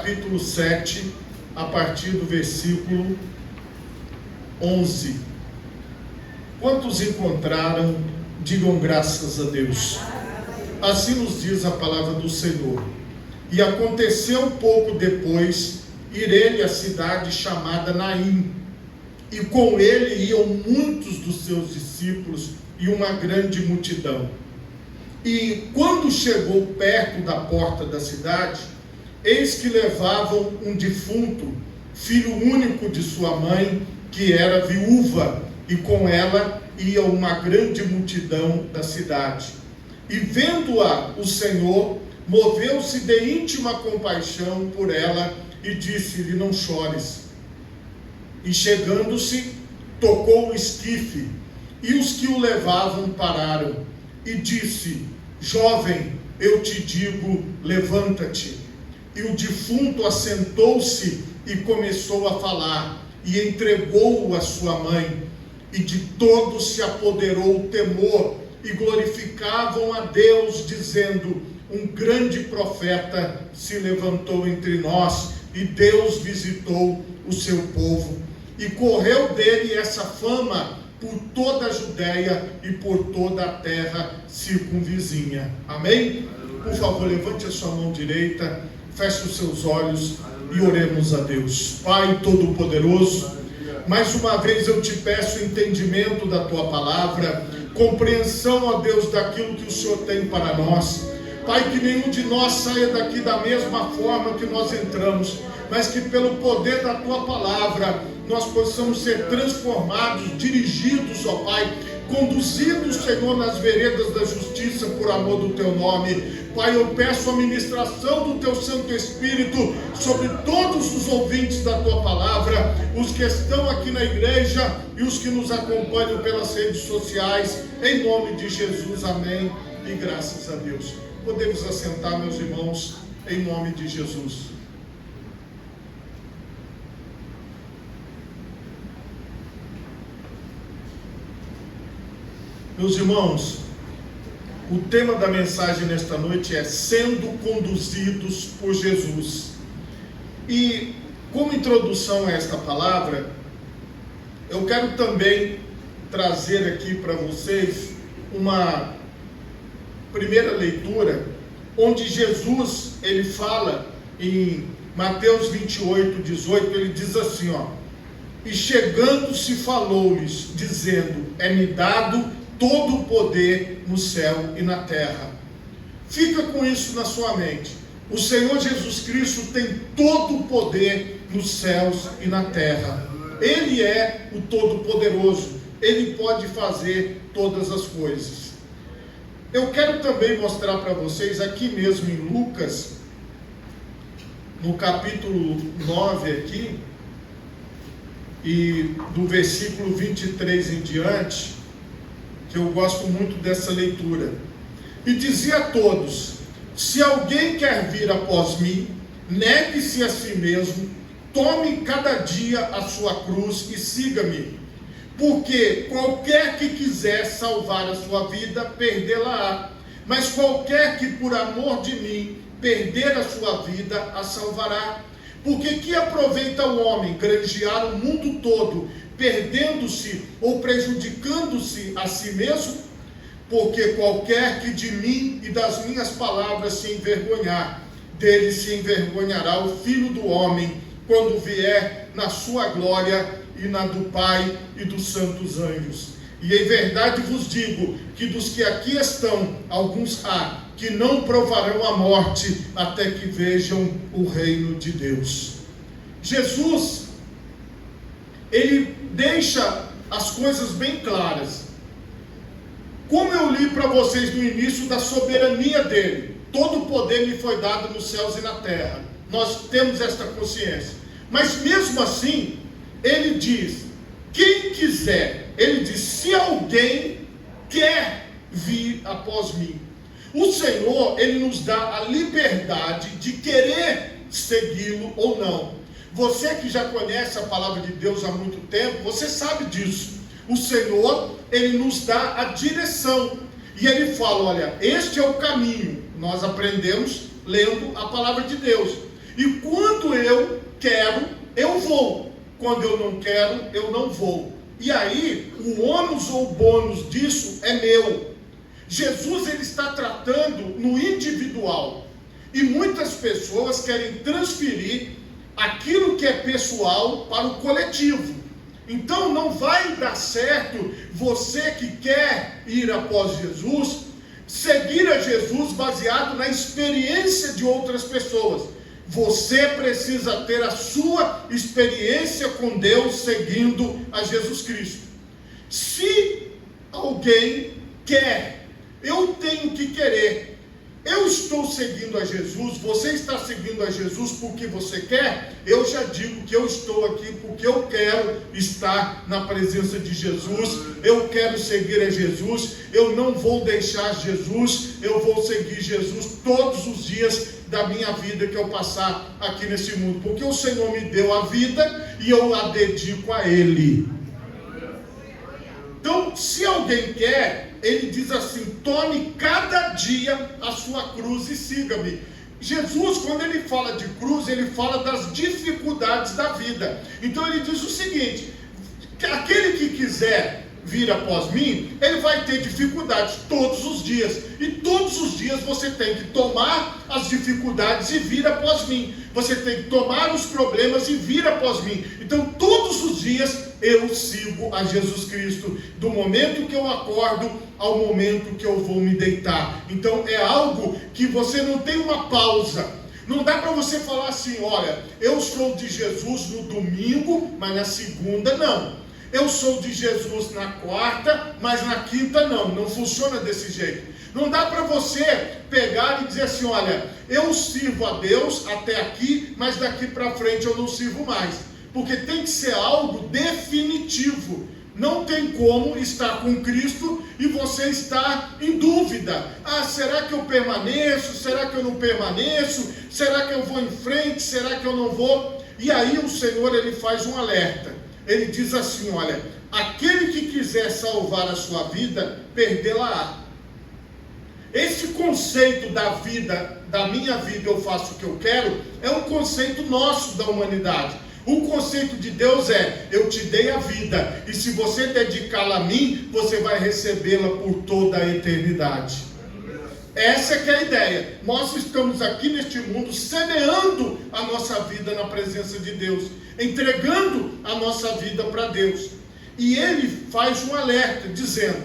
capítulo 7, a partir do versículo 11. Quantos encontraram, digam graças a Deus. Assim nos diz a palavra do Senhor. E aconteceu pouco depois, ir ele à cidade chamada Naim, e com ele iam muitos dos seus discípulos e uma grande multidão. E quando chegou perto da porta da cidade, eis que levavam um defunto, filho único de sua mãe, que era viúva, e com ela ia uma grande multidão da cidade. E vendo-a o Senhor, moveu-se de íntima compaixão por ela, e disse-lhe: não chores. E chegando-se, tocou o esquife, e os que o levavam pararam, e disse: jovem, eu te digo, levanta-te. E o defunto assentou-se e começou a falar, e entregou-o à sua mãe. E de todos se apoderou o temor, e glorificavam a Deus, dizendo: um grande profeta se levantou entre nós, e Deus visitou o seu povo. E correu dele essa fama por toda a Judéia e por toda a terra circunvizinha. Amém? Por favor, levante a sua mão direita, feche os seus olhos e oremos a Deus. Pai Todo-Poderoso, mais uma vez eu te peço entendimento da tua palavra, compreensão, ó Deus, daquilo que o Senhor tem para nós. Pai, que nenhum de nós saia daqui da mesma forma que nós entramos, mas que pelo poder da tua palavra nós possamos ser transformados, dirigidos, ó Pai, conduzidos, Senhor, nas veredas da justiça por amor do teu nome. Pai, eu peço a ministração do teu Santo Espírito sobre todos os ouvintes da tua palavra, os que estão aqui na igreja e os que nos acompanham pelas redes sociais, em nome de Jesus, amém e graças a Deus. Podemos assentar, meus irmãos, em nome de Jesus. Meus irmãos, o tema da mensagem nesta noite é sendo conduzidos por Jesus. E como introdução a esta palavra, eu quero também trazer aqui para vocês uma primeira leitura, onde Jesus, ele fala em Mateus 28, 18, ele diz assim, ó: e chegando-se falou-lhes, dizendo, é-me dado todo o poder no céu e na terra. Fica com isso na sua mente. O Senhor Jesus Cristo tem todo o poder nos céus e na terra. Ele é o Todo-Poderoso. Ele pode fazer todas as coisas. Eu quero também mostrar para vocês aqui mesmo em Lucas, no capítulo 9 aqui, e do versículo 23 em diante, que eu gosto muito dessa leitura. E dizia a todos: se alguém quer vir após mim, negue-se a si mesmo, tome cada dia a sua cruz e siga-me. Porque qualquer que quiser salvar a sua vida, perdê-la-á. Mas qualquer que por amor de mim perder a sua vida, a salvará. Porque que aproveita o homem granjear o mundo todo, perdendo-se ou prejudicando-se a si mesmo? Porque qualquer que de mim e das minhas palavras se envergonhar, dele se envergonhará o Filho do Homem, quando vier na sua glória e na do Pai e dos santos anjos. E em verdade vos digo, que dos que aqui estão, alguns há, que não provarão a morte, até que vejam o reino de Deus. Jesus, ele deixa as coisas bem claras. Como eu li para vocês no início da soberania dele, todo o poder me foi dado nos céus e na terra. Nós temos esta consciência. Mas mesmo assim, ele diz, quem quiser, ele diz, se alguém quer vir após mim. O Senhor, ele nos dá a liberdade de querer segui-lo ou não. Você que já conhece a palavra de Deus há muito tempo, você sabe disso. O Senhor, ele nos dá a direção. E ele fala, olha, este é o caminho. Nós aprendemos lendo a palavra de Deus. E quando quero, eu vou. Quando eu não quero, eu não vou. E aí, o ônus ou bônus disso é meu. Jesus, ele está tratando no individual. E muitas pessoas querem transferir aquilo que é pessoal para o coletivo. Então não vai dar certo você que quer ir após Jesus, seguir a Jesus baseado na experiência de outras pessoas. Você precisa ter a sua experiência com Deus seguindo a Jesus Cristo. Se alguém quer, eu tenho que querer. Eu estou seguindo a Jesus, você está seguindo a Jesus porque você quer? Eu já digo que eu estou aqui porque eu quero estar na presença de Jesus, eu quero seguir a Jesus, eu não vou deixar Jesus, eu vou seguir Jesus todos os dias da minha vida que eu passar aqui nesse mundo, porque o Senhor me deu a vida e eu a dedico a Ele. Então, se alguém quer, ele diz assim: tome cada dia a sua cruz e siga-me. Jesus, quando ele fala de cruz, ele fala das dificuldades da vida. Então ele diz o seguinte: aquele que quiser vir após mim, ele vai ter dificuldades todos os dias. E todos os dias você tem que tomar as dificuldades e vir após mim. Você tem que tomar os problemas e vir após mim. Então todos os dias eu sigo a Jesus Cristo, do momento que eu acordo ao momento que eu vou me deitar. Então é algo que você não tem uma pausa. Não dá para você falar assim: olha, eu sou de Jesus no domingo, mas na segunda não. Eu sou de Jesus na quarta, mas na quinta não. Não funciona desse jeito. Não dá para você pegar e dizer assim: olha, eu sirvo a Deus até aqui, mas daqui para frente eu não sirvo mais. Porque tem que ser algo definitivo. Não tem como estar com Cristo e você estar em dúvida. Ah, será que eu permaneço? Será que eu não permaneço? Será que eu vou em frente? Será que eu não vou? E aí o Senhor, ele faz um alerta. Ele diz assim: olha, aquele que quiser salvar a sua vida, perdê-la-á. Esse conceito da vida, da minha vida eu faço o que eu quero, é um conceito nosso da humanidade. O conceito de Deus é: eu te dei a vida, e se você dedicá-la a mim, você vai recebê-la por toda a eternidade. Essa que é a ideia. Nós estamos aqui neste mundo semeando a nossa vida na presença de Deus, entregando a nossa vida para Deus. E ele faz um alerta dizendo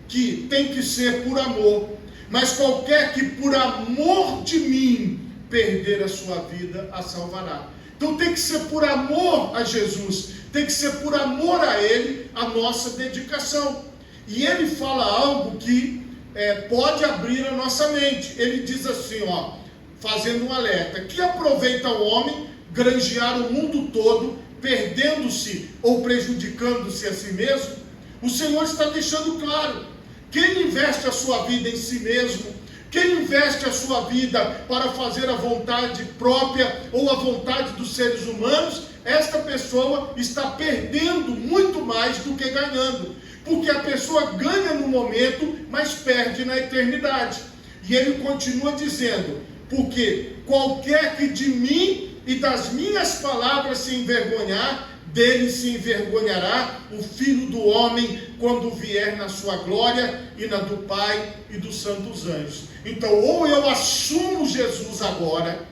que tem que ser por amor, mas qualquer que por amor de mim perder a sua vida, a salvará. Então tem que ser por amor a Jesus, tem que ser por amor a Ele, a nossa dedicação. E ele fala algo que pode abrir a nossa mente. Ele diz assim, fazendo um alerta: que aproveita o homem granjear o mundo todo, perdendo-se ou prejudicando-se a si mesmo? O Senhor está deixando claro: quem investe a sua vida em si mesmo, quem investe a sua vida para fazer a vontade própria ou a vontade dos seres humanos, esta pessoa está perdendo muito mais do que ganhando. Porque a pessoa ganha no momento, mas perde na eternidade. E ele continua dizendo: porque qualquer que de mim e das minhas palavras se envergonhar, dele se envergonhará o Filho do Homem, quando vier na sua glória e na do Pai e dos santos anjos. Então, ou eu assumo Jesus agora,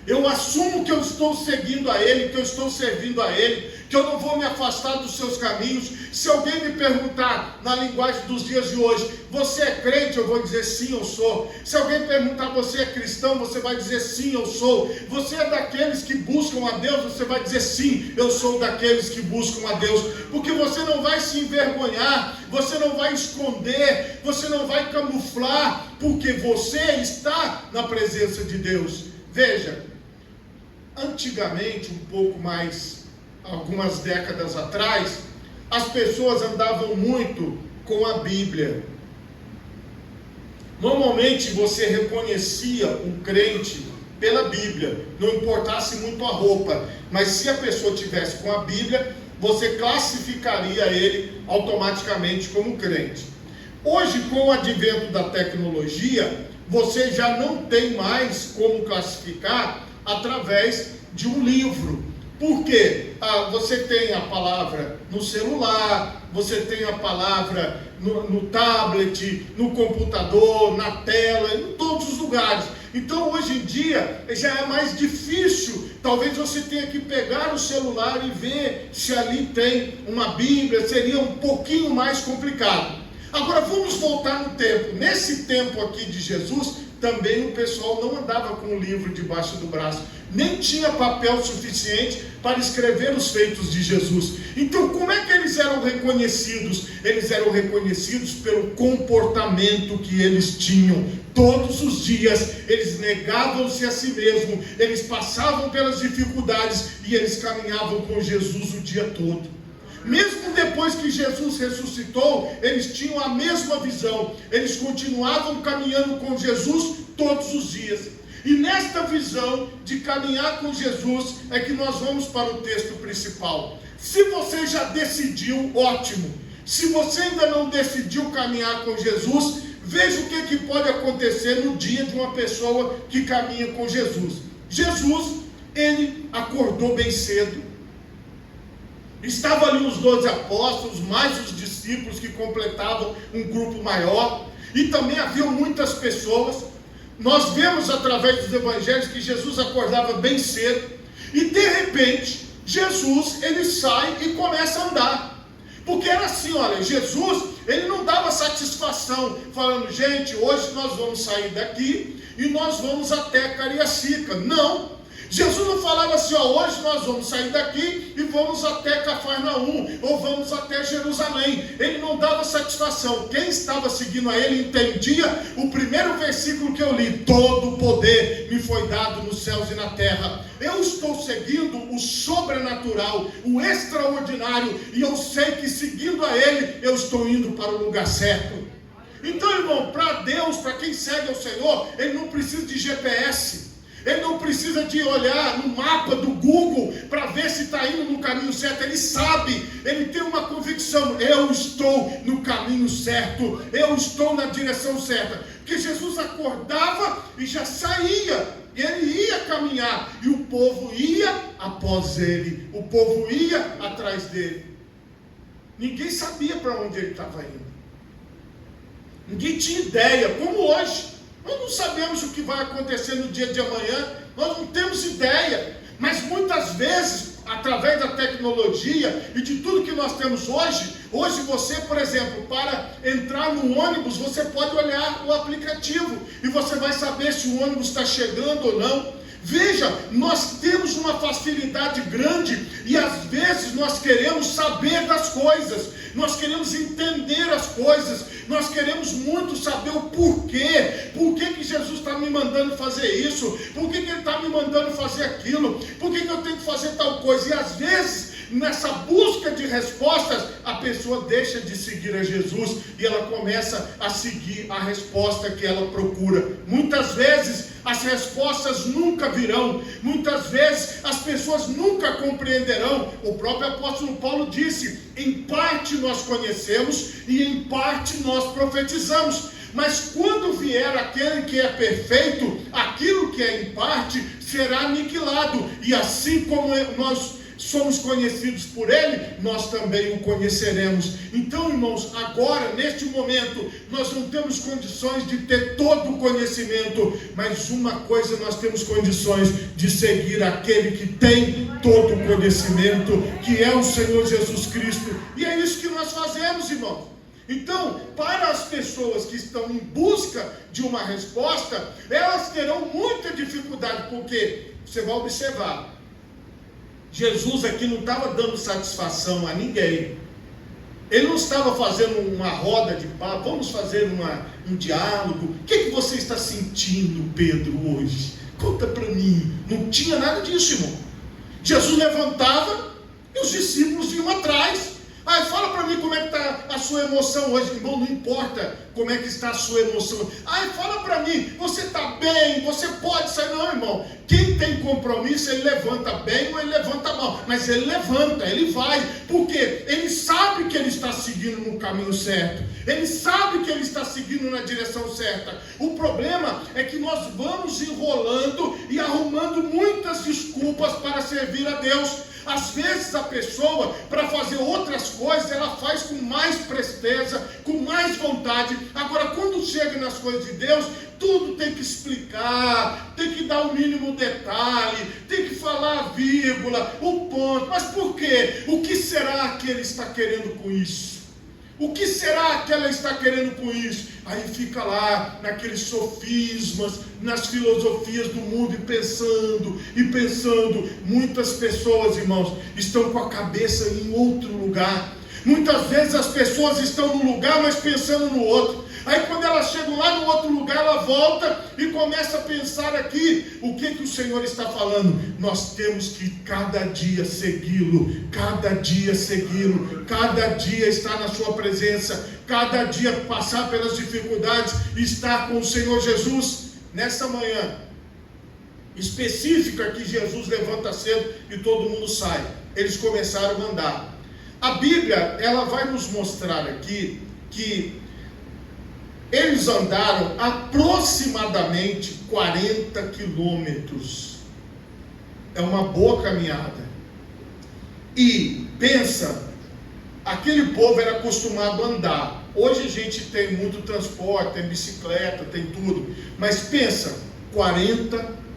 eu assumo que eu estou seguindo a Ele, que eu estou servindo a Ele, que eu não vou me afastar dos seus caminhos. Se alguém me perguntar, na linguagem dos dias de hoje, você é crente? Eu vou dizer sim, eu sou. Se alguém perguntar, você é cristão? Você vai dizer sim, eu sou. Você é daqueles que buscam a Deus? Você vai dizer sim, eu sou daqueles que buscam a Deus. Porque você não vai se envergonhar, você não vai esconder, você não vai camuflar, porque você está na presença de Deus. Veja, antigamente, um pouco mais, algumas décadas atrás, as pessoas andavam muito com a Bíblia. Normalmente você reconhecia um crente pela Bíblia, não importasse muito a roupa, mas se a pessoa tivesse com a Bíblia, você classificaria ele automaticamente como crente. Hoje, com o advento da tecnologia, você já não tem mais como classificar através de um livro. Por quê? Você tem a palavra no celular, você tem a palavra no tablet, no computador, na tela, em todos os lugares. Então hoje em dia já é mais difícil, talvez você tenha que pegar o celular e ver se ali tem uma Bíblia, seria um pouquinho mais complicado. Agora vamos voltar no tempo. Nesse tempo aqui de Jesus, também o pessoal não andava com o livro debaixo do braço, nem tinha papel suficiente para escrever os feitos de Jesus. Então como é que eles eram reconhecidos? Eles eram reconhecidos pelo comportamento que eles tinham. Todos os dias eles negavam-se a si mesmos, eles passavam pelas dificuldades e eles caminhavam com Jesus o dia todo. Mesmo depois que Jesus ressuscitou, eles tinham a mesma visão, eles continuavam caminhando com Jesus todos os dias. E nesta visão de caminhar com Jesus é que nós vamos para o texto principal. Se você já decidiu, ótimo. Se você ainda não decidiu caminhar com Jesus, veja o que pode acontecer no dia de uma pessoa que caminha com Jesus. Jesus, ele acordou bem cedo. Estava ali os 12 apóstolos, mais os discípulos que completavam um grupo maior. E também havia muitas pessoas. Nós vemos através dos evangelhos que Jesus acordava bem cedo. E de repente, Jesus, ele sai e começa a andar. Porque era assim, olha, Jesus, ele não dava satisfação, falando, gente, hoje nós vamos sair daqui e nós vamos até Cariacica. Não. Jesus não falava assim, hoje nós vamos sair daqui e vamos até Cafarnaum, ou vamos até Jerusalém. Ele não dava satisfação. Quem estava seguindo a ele entendia o primeiro versículo que eu li: todo o poder me foi dado nos céus e na terra. Eu estou seguindo o sobrenatural, o extraordinário, e eu sei que seguindo a ele, eu estou indo para o lugar certo. Então, irmão, para Deus, para quem segue ao Senhor, ele não precisa de GPS. Ele não precisa de olhar no mapa do Google para ver se está indo no caminho certo. Ele sabe, ele tem uma convicção: eu estou no caminho certo, eu estou na direção certa. Porque Jesus acordava e já saía, ele ia caminhar, e o povo ia após ele, o povo ia atrás dele. Ninguém sabia para onde ele estava indo, ninguém tinha ideia, como hoje. Nós não sabemos o que vai acontecer no dia de amanhã, nós não temos ideia, mas muitas vezes, através da tecnologia e de tudo que nós temos hoje você, por exemplo, para entrar no ônibus, você pode olhar o aplicativo e você vai saber se o ônibus está chegando ou não. Veja, nós temos uma facilidade grande e às vezes nós queremos saber das coisas, nós queremos entender as coisas, nós queremos muito saber o porquê. Por que Jesus está me mandando fazer isso? Por que ele está me mandando fazer aquilo? Por que eu tenho que fazer tal coisa? E às vezes, nessa busca de respostas, a pessoa deixa de seguir a Jesus e ela começa a seguir a resposta que ela procura. Muitas vezes as respostas nunca virão, muitas vezes as pessoas nunca compreenderão. O próprio apóstolo Paulo disse: em parte nós conhecemos e em parte nós profetizamos, mas quando vier aquele que é perfeito, aquilo que é em parte será aniquilado. E assim como nós somos conhecidos por ele, nós também o conheceremos. Então, irmãos, agora, neste momento, nós não temos condições de ter todo o conhecimento, mas uma coisa nós temos condições: de seguir aquele que tem todo o conhecimento, que é o Senhor Jesus Cristo. E é isso que nós fazemos, irmãos. Então, para as pessoas que estão em busca de uma resposta, elas terão muita dificuldade, porque você vai observar, Jesus aqui não estava dando satisfação a ninguém. Ele não estava fazendo uma roda de papo, vamos fazer um diálogo. O que você está sentindo, Pedro, hoje? Conta para mim. Não tinha nada disso, irmão. Jesus levantava e os discípulos iam atrás. Ai, fala para mim como é que está a sua emoção hoje. Irmão, não importa como é que está a sua emoção. Ai, fala para mim, você está bem, você pode sair. Não, irmão, quem tem compromisso, ele levanta bem ou ele levanta mal. Mas ele levanta, ele vai. Porque ele sabe que ele está seguindo no caminho certo. Ele sabe que ele está seguindo na direção certa. O problema é que nós vamos enrolando e arrumando muitas desculpas para servir a Deus. Às vezes a pessoa, para fazer outras coisas, ela faz com mais presteza, com mais vontade. Agora, quando chega nas coisas de Deus, tudo tem que explicar, tem que dar o mínimo detalhe, tem que falar a vírgula, o ponto. Mas por quê? O que será que ele está querendo com isso? O que será que ela está querendo com isso? Aí fica lá, naqueles sofismas, nas filosofias do mundo, e pensando. Muitas pessoas, irmãos, estão com a cabeça em outro lugar. Muitas vezes as pessoas estão num lugar, mas pensando no outro. Aí quando elas chegam lá no outro lugar, ela volta e começa a pensar aqui. O que o Senhor está falando? Nós temos que cada dia segui-lo, cada dia estar na sua presença, cada dia passar pelas dificuldades, estar com o Senhor Jesus. Nessa manhã específica que Jesus levanta cedo e todo mundo sai, eles começaram a andar. A Bíblia, ela vai nos mostrar aqui que eles andaram aproximadamente 40 quilômetros. É uma boa caminhada. E pensa, aquele povo era acostumado a andar. Hoje a gente tem muito transporte, tem bicicleta, tem tudo. Mas pensa,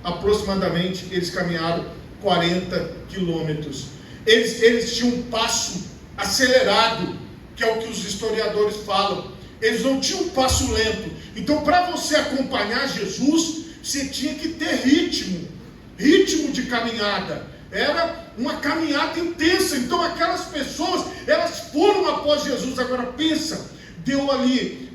aproximadamente, eles caminharam 40 quilômetros. Eles tinham um passo acelerado, que é o que os historiadores falam. Eles não tinham um passo lento. Então, para você acompanhar Jesus, você tinha que ter ritmo de caminhada. Era uma caminhada intensa. Então, aquelas pessoas, elas foram após Jesus. Agora pensa, deu ali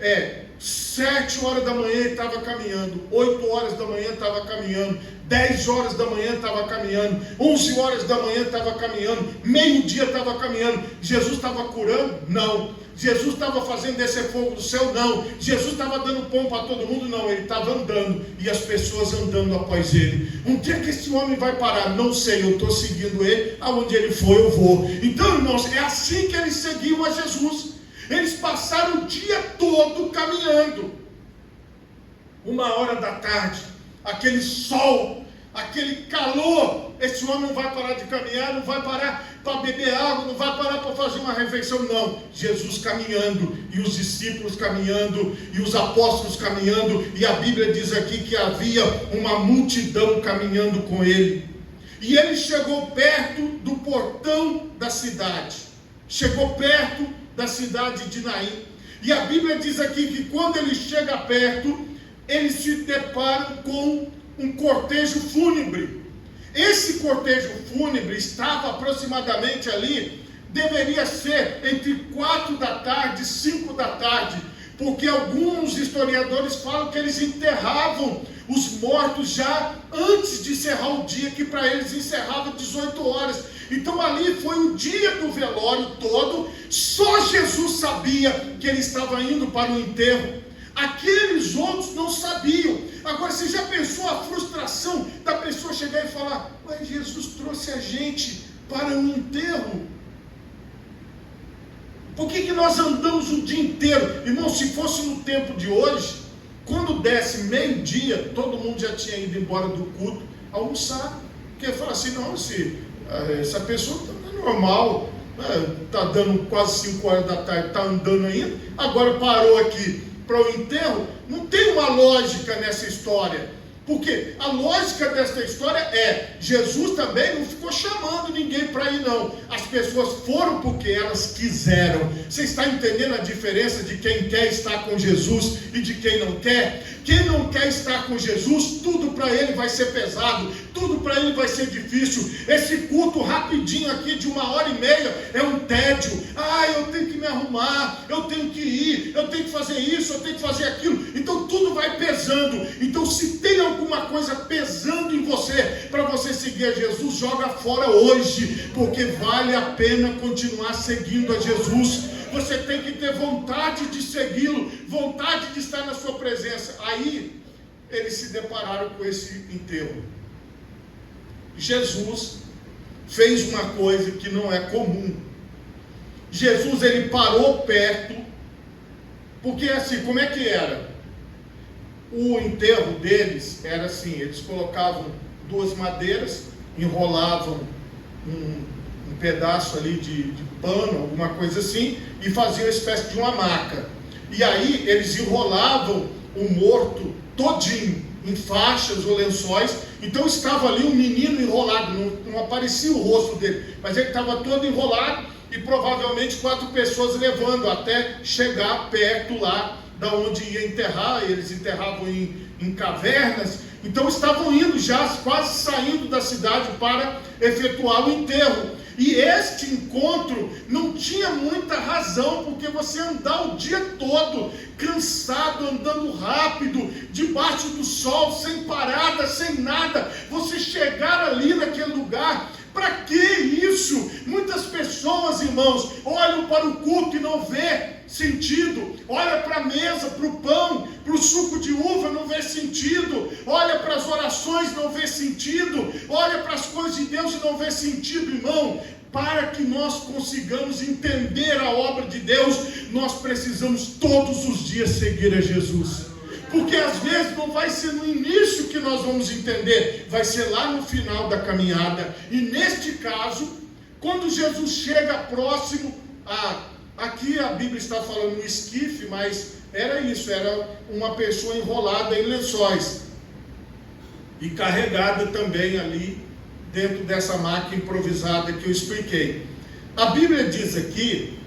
7 horas da manhã estava caminhando, 8 horas da manhã estava caminhando, 10 horas da manhã estava caminhando, 11 horas da manhã estava caminhando, meio-dia estava caminhando. Jesus estava curando? Não. Jesus estava fazendo descer fogo do céu? Não. Jesus estava dando pão para todo mundo? Não. Ele estava andando e as pessoas andando após ele. Um dia que esse homem vai parar? Não sei, eu estou seguindo ele, aonde ele for eu vou. Então, irmãos, é assim que eles seguiam a Jesus. Eles passaram o dia todo caminhando. 1h da tarde, aquele sol, aquele calor. Esse homem não vai parar de caminhar, não vai parar para beber água, não vai parar para fazer uma refeição, não. Jesus caminhando, e os discípulos caminhando, e os apóstolos caminhando, e a Bíblia diz aqui que havia uma multidão caminhando com ele. E ele chegou perto do portão da cidade, chegou perto da cidade de Naim. E a Bíblia diz aqui que quando ele chega perto, eles se deparam com um cortejo fúnebre. Esse cortejo fúnebre estava aproximadamente ali, deveria ser entre 4 da tarde e 5 da tarde, porque alguns historiadores falam que eles enterravam os mortos já antes de encerrar o dia, que para eles encerrava 18 horas. Então ali foi o dia do velório todo. Só Jesus sabia que ele estava indo para o enterro. Aqueles outros não sabiam. Agora, você já pensou a frustração da pessoa chegar e falar: mas Jesus trouxe a gente para um enterro? Por que nós andamos o dia inteiro? Irmão, se fosse no tempo de hoje, quando desse meio-dia, todo mundo já tinha ido embora do culto almoçar. Porque fala assim: não, essa pessoa está normal, está dando quase 5 horas da tarde, está andando ainda, agora parou aqui para o enterro. Não tem uma lógica nessa história, porque a lógica dessa história é: Jesus também não ficou chamando ninguém para ir, não. As pessoas foram porque elas quiseram. Você está entendendo a diferença de quem quer estar com Jesus e de quem não quer? Quem não quer estar com Jesus, tudo para ele vai ser pesado, tudo para ele vai ser difícil. Esse culto rapidinho aqui de 1h30 é um tédio. Eu tenho que me arrumar, eu tenho que ir, eu tenho que fazer isso, eu tenho que fazer aquilo. Então tudo vai pesando. Então, se tem alguma coisa pesando em você para você seguir a Jesus, joga fora hoje, porque vale a pena continuar seguindo a Jesus. Você tem que ter vontade de segui-lo, vontade de estar na sua presença. Aí eles se depararam com esse enterro. Jesus fez uma coisa que não é comum. Jesus, ele parou perto, porque assim, como é que era? O enterro deles era assim, eles colocavam 2 madeiras, enrolavam um pedaço ali de pano, alguma coisa assim, e faziam uma espécie de uma maca. E aí eles enrolavam o morto todinho, em faixas ou lençóis. Então estava ali um menino enrolado, não aparecia o rosto dele, mas ele estava todo enrolado, e provavelmente 4 pessoas levando até chegar perto lá da onde ia enterrar. Eles enterravam em cavernas. Então estavam indo já, quase saindo da cidade para efetuar o enterro. E este encontro não tinha muita razão, porque você andar o dia todo cansado, andando rápido, debaixo do sol, sem parada, sem nada, você chegar ali naquele lugar, para que isso? Muitas pessoas, irmãos, olham para o culto e não vê sentido, olha para a mesa, para o pão, para o suco de uva, não vê sentido, olha para as orações, não vê sentido, olha para as coisas de Deus e não vê sentido, irmão. Para que nós consigamos entender a obra de Deus, nós precisamos todos os dias seguir a Jesus. Porque às vezes não vai ser no início que nós vamos entender, vai ser lá no final da caminhada. E neste caso, quando Jesus chega próximo aqui a Bíblia está falando no esquife, mas era isso, era uma pessoa enrolada em lençóis e carregada também ali dentro dessa maca improvisada que eu expliquei. A Bíblia diz aqui,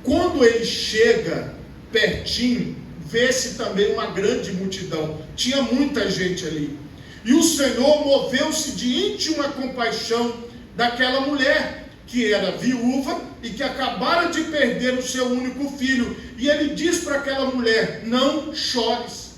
quando ele chega pertinho, vê-se também uma grande multidão, tinha muita gente ali, e o Senhor moveu-se de íntima compaixão daquela mulher, que era viúva e que acabara de perder o seu único filho, e ele diz para aquela mulher: não chores.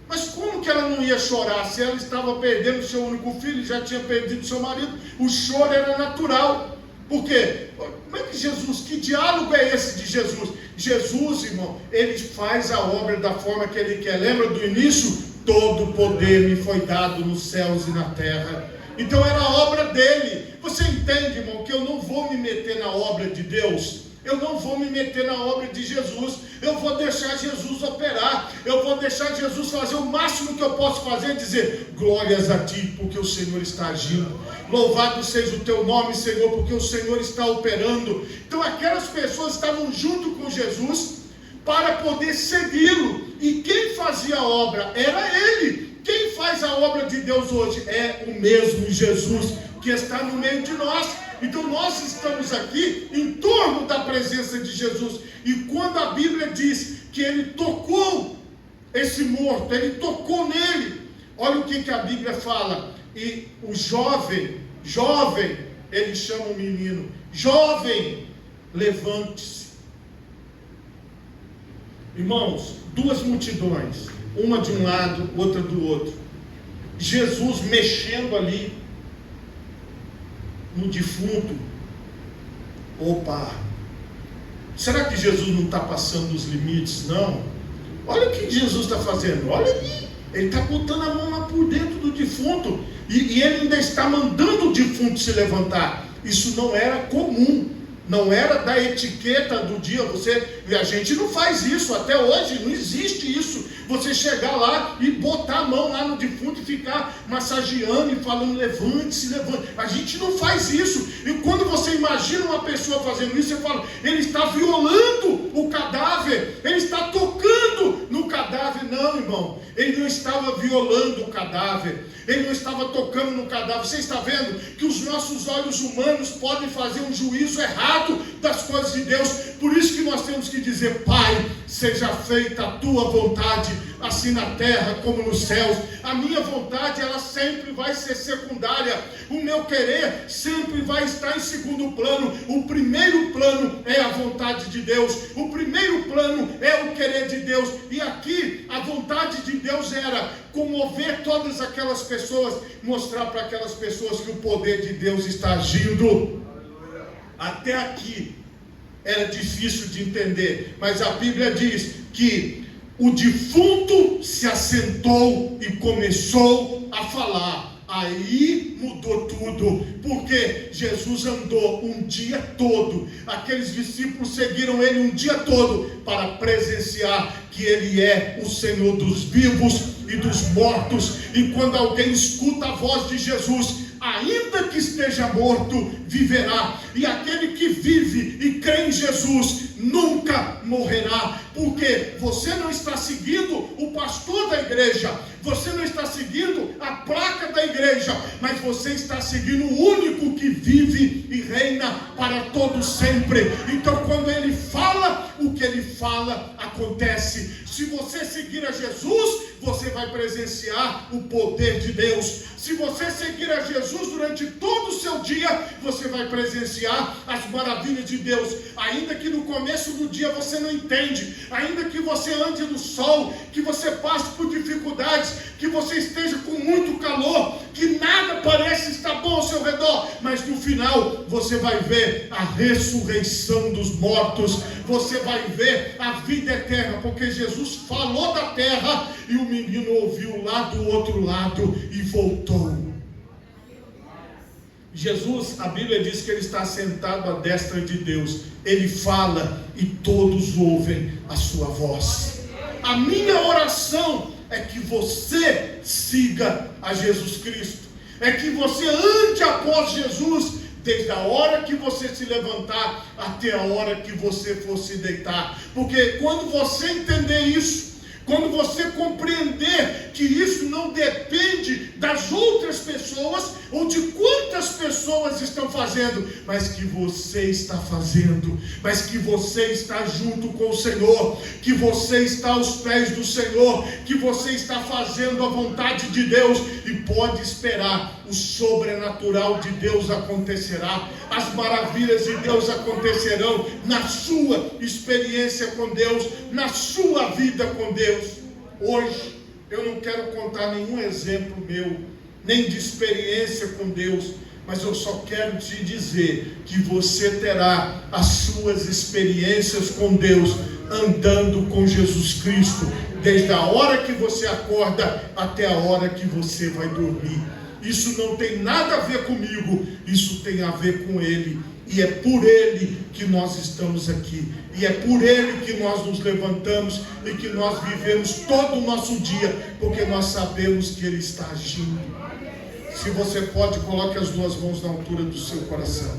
Mas como que ela não ia chorar, se ela estava perdendo o seu único filho, já tinha perdido o seu marido? O choro era natural. Por quê? Como é que Jesus, que diálogo é esse de Jesus? Jesus, irmão, ele faz a obra da forma que ele quer. Lembra do início? Todo poder me foi dado nos céus e na terra. Então era a obra dele. Você entende, irmão, que eu não vou me meter na obra de Deus? Eu não vou me meter na obra de Jesus. Eu vou deixar Jesus operar. Eu vou deixar Jesus fazer o máximo que eu posso fazer, dizer glórias a ti, porque o Senhor está agindo. Louvado seja o teu nome, Senhor, porque o Senhor está operando. Então aquelas pessoas estavam junto com Jesus para poder segui-lo. E quem fazia a obra era ele. Quem faz a obra de Deus hoje é o mesmo Jesus que está no meio de nós. Então nós estamos aqui em torno da presença de Jesus. E quando a Bíblia diz que ele tocou esse morto, ele tocou nele, olha o que a Bíblia fala. E o jovem, ele chama o menino: jovem, levante-se. Irmãos, 2 multidões, uma de um lado, outra do outro. Jesus mexendo ali no defunto. Opa! Será que Jesus não está passando dos limites? Não. Olha o que Jesus está fazendo. Olha ali. Ele está botando a mão lá por dentro do defunto. E ele ainda está mandando o defunto se levantar. Isso não era comum. Não era da etiqueta do dia. A gente não faz isso. Até hoje não existe isso. Você chegar lá e botar a mão lá no defunto e ficar massageando e falando levante-se, levante. A gente não faz isso. E quando você imagina uma pessoa fazendo isso, você fala, ele está violando o cadáver, ele está tocando no cadáver. Não, irmão, ele não estava violando o cadáver, ele não estava tocando no cadáver. Você está vendo que os nossos olhos humanos podem fazer um juízo errado das coisas de Deus. Por isso que nós temos que dizer: Pai, seja feita a tua vontade, assim na terra como nos céus. A minha vontade, ela sempre vai ser secundária. O meu querer sempre vai estar em segundo plano. O primeiro plano é a vontade de Deus. O primeiro plano é o querer de Deus. E aqui a vontade de Deus era comover todas aquelas pessoas, mostrar para aquelas pessoas que o poder de Deus está agindo. Até aqui era difícil de entender, mas a Bíblia diz que o defunto se assentou e começou a falar. Aí mudou tudo, porque Jesus andou um dia todo, aqueles discípulos seguiram ele um dia todo para presenciar que ele é o Senhor dos vivos e dos mortos. E quando alguém escuta a voz de Jesus, ainda que esteja morto, viverá. E aquele que vive e crê em Jesus nunca morrerá, porque você não está seguindo o pastor da igreja, você não está seguindo a placa da igreja, mas você está seguindo o único que vive e reina para todo sempre. Então quando ele fala, o que ele fala acontece. Se você seguir a Jesus, você vai presenciar o poder de Deus. Se você seguir a Jesus durante todo o seu dia, você vai presenciar as maravilhas de Deus. Ainda que no começo do dia você não entende, ainda que você ande no sol, que você passe por dificuldades, que você esteja com muito calor, que nada parece estar bom ao seu redor, mas no final você vai ver a ressurreição dos mortos, você vai ver a vida eterna, porque Jesus falou da terra e o menino ouviu lá do outro lado e voltou. Jesus, a Bíblia diz que ele está sentado à destra de Deus. Ele fala e todos ouvem a sua voz. A minha oração é que você siga a Jesus Cristo, é que você ande após Jesus, desde a hora que você se levantar até a hora que você for se deitar. Porque quando você entender isso, quando você compreender que isso não depende das outras pessoas ou de quantas pessoas estão fazendo, mas que você está fazendo, mas que você está junto com o Senhor, que você está aos pés do Senhor, que você está fazendo a vontade de Deus e pode esperar, o sobrenatural de Deus acontecerá, as maravilhas de Deus acontecerão na sua experiência com Deus, na sua vida com Deus. Hoje eu não quero contar nenhum exemplo meu, nem de experiência com Deus, mas eu só quero te dizer que você terá as suas experiências com Deus andando com Jesus Cristo, desde a hora que você acorda até a hora que você vai dormir. Isso não tem nada a ver comigo, isso tem a ver com Ele. E é por Ele que nós estamos aqui. E é por Ele que nós nos levantamos e que nós vivemos todo o nosso dia, porque nós sabemos que Ele está agindo. Se você pode, coloque as duas mãos na altura do seu coração.